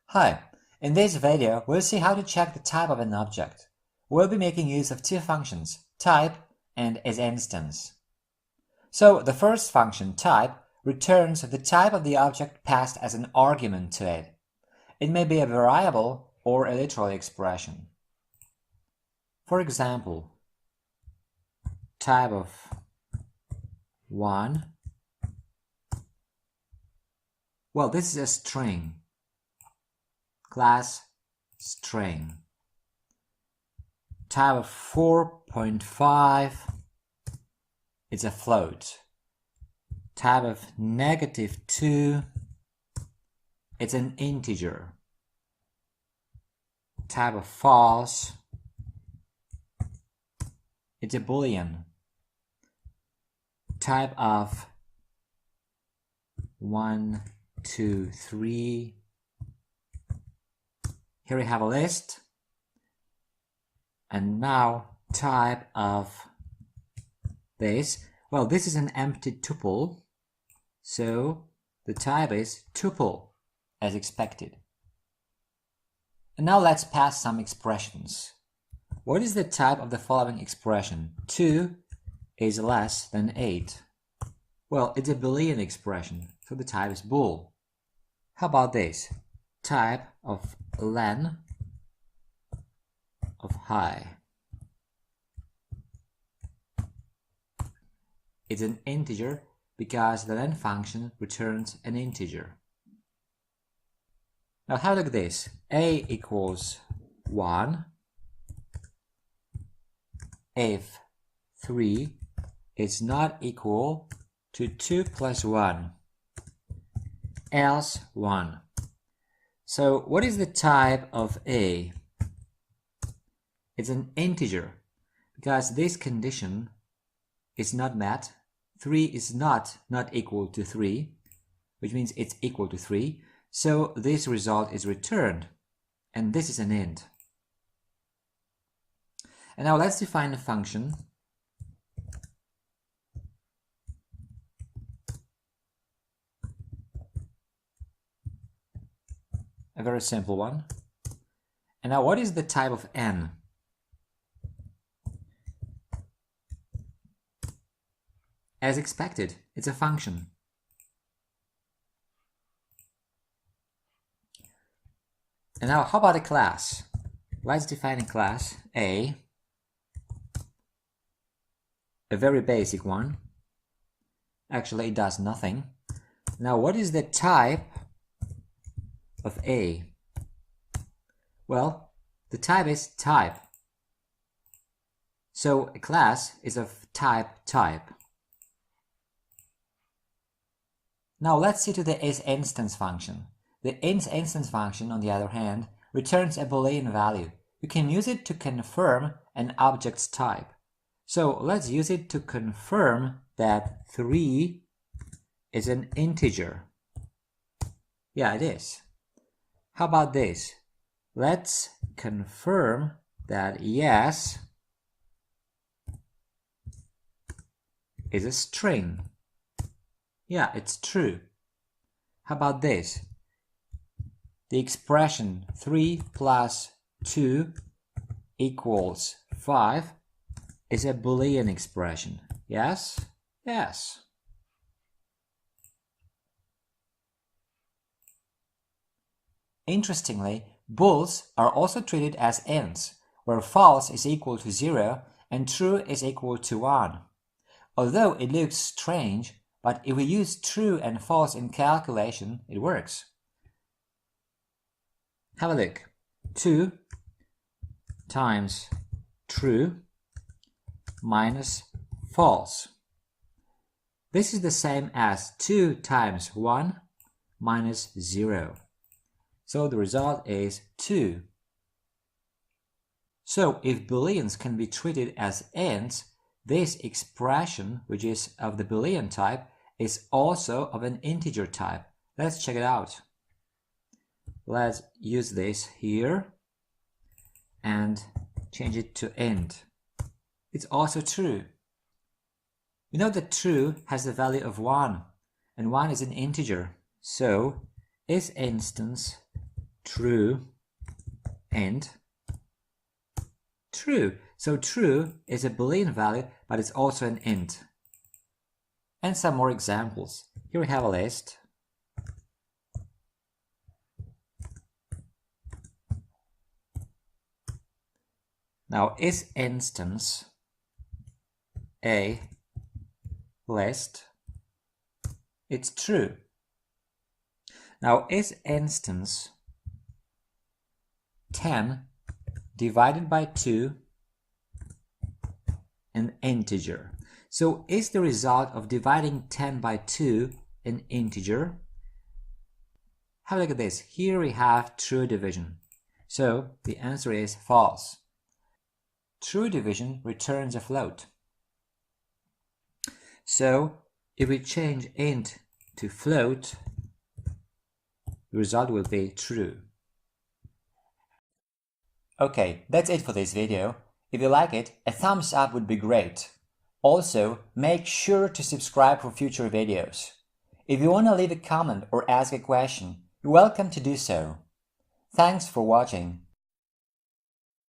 Hi, in this video we'll see how to check the type of an object. We'll be making use of two functions, type and isinstance. So the first function, type, returns the type of the object passed as an argument to it. It may be a variable or a literal expression. For example, type of 1. Well, this is a string. Class string. Type of 4.5, it's a float. Type of -2, it's an integer. Type of false, it's a boolean. Type of 1, 2, 3. Here we have a list. And now type of this. Well, this is an empty tuple. So the type is tuple, as expected. And now let's pass some expressions. What is the type of the following expression? 2 is less than 8. Well, it's a Boolean expression, so the type is bool. How about this? Type of len of high. It's an integer because the len function returns an integer. Now have a look at this. A equals 1 if 3 is not equal to 2 plus 1, else 1. So what is the type of A? It's an integer because this condition is not met. 3 is not equal to 3, which means it's equal to 3. So this result is returned, and this is an int. And now let's define a function. A very simple one. And now what is the type of n? As expected, it's a function. And now how about a class? Let's define a class, A very basic one. Actually, it does nothing. Now what is the type of A? Well, the type is type. So a class is of type. Now let's see to the isinstance function. The isinstance function, on the other hand, returns a Boolean value. You can use it to confirm an object's type. So let's use it to confirm that 3 is an integer. Yeah, it is. How about this? Let's confirm that yes is a string. Yeah, it's true. How about this? The expression 3 plus 2 equals 5 is a Boolean expression. Yes? Yes. Interestingly, bools are also treated as ints, where false is equal to 0 and true is equal to 1. Although it looks strange, but if we use true and false in calculation, it works. Have a look. 2 times true minus false. This is the same as 2 times 1 minus 0. So the result is 2. So if Booleans can be treated as ints, this expression, which is of the Boolean type, is also of an integer type. Let's check it out. Let's use this here and change it to int. It's also true. We know that true has the value of 1, and 1 is an integer. So isinstance true, and true. So true is a Boolean value, but it's also an int. And some more examples. Here we have a list. Now, is instance a list? It's true. Now, is instance 10 divided by 2 an integer? So is the result of dividing 10 by 2 an integer? Have a look at this. Here we have true division. So the answer is false. True division returns a float. So if we change int to float, the result will be true. Okay, that's it for this video. If you like it, a thumbs up would be great. Also, make sure to subscribe for future videos. If you want to leave a comment or ask a question, you're welcome to do so. Thanks for watching.